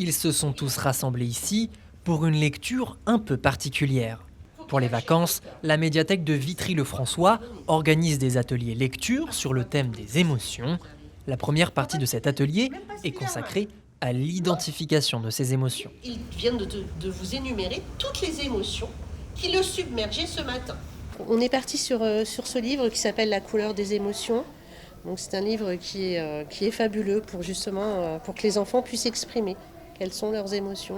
Ils se sont tous rassemblés ici pour une lecture un peu particulière. Pour les vacances, la médiathèque de Vitry-le-François organise des ateliers lecture sur le thème des émotions. La première partie de cet atelier est consacrée à l'identification de ces émotions. Il vient de vous énumérer toutes les émotions qui le submergeaient ce matin. On est parti sur ce livre qui s'appelle La couleur des émotions. Donc c'est un livre qui est fabuleux pour justement pour que les enfants puissent exprimer quelles sont leurs émotions.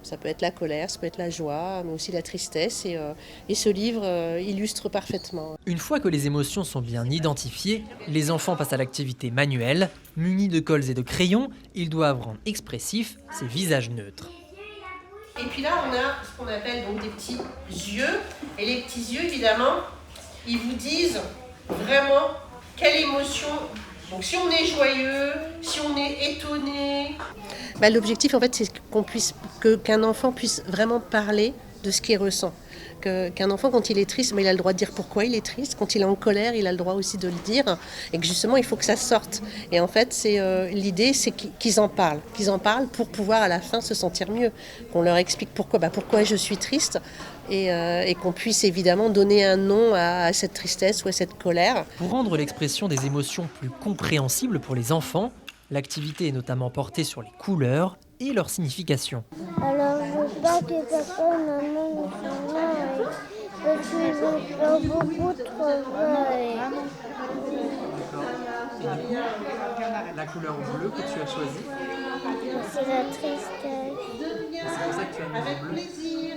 Ça peut être la colère, ça peut être la joie, mais aussi la tristesse. Et ce livre illustre parfaitement. Une fois que les émotions sont bien identifiées, les enfants passent à l'activité manuelle. Munis de cols et de crayons, ils doivent rendre expressifs ces visages neutres. Et puis là, on a ce qu'on appelle donc des petits yeux. Et les petits yeux, évidemment, ils vous disent vraiment quelle émotion. Donc si on est joyeux, si on est étonné. L'objectif, en fait, c'est qu'un enfant puisse vraiment parler de ce qu'il ressent. Qu'un enfant, quand il est triste, il a le droit de dire pourquoi il est triste. Quand il est en colère, il a le droit aussi de le dire. Et que justement, il faut que ça sorte. Et en fait, l'idée, c'est qu'ils en parlent. Qu'ils en parlent pour pouvoir, à la fin, se sentir mieux. Qu'on leur explique pourquoi je suis triste. Et qu'on puisse évidemment donner un nom à cette tristesse ou à cette colère. Pour rendre l'expression des émotions plus compréhensible pour les enfants, l'activité est notamment portée sur les couleurs et leur signification. Alors je vois que papa et maman sont là parce qu'ils vont faire beaucoup de travail. La couleur bleue que tu as choisie, C'est la tristesse. c'est pour ça que tu as mis Avec bleu. plaisir.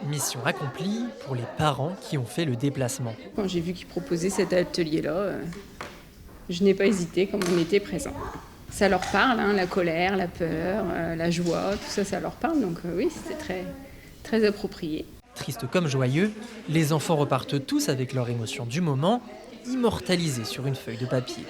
Mission accomplie pour les parents qui ont fait le déplacement. Quand j'ai vu qu'ils proposaient cet atelier-là, je n'ai pas hésité comme on était présents. Ça leur parle, la colère, la peur, la joie, tout ça, ça leur parle. Donc oui, c'était très, très approprié. Tristes comme joyeux, les enfants repartent tous avec leurs émotions du moment, immortalisées sur une feuille de papier.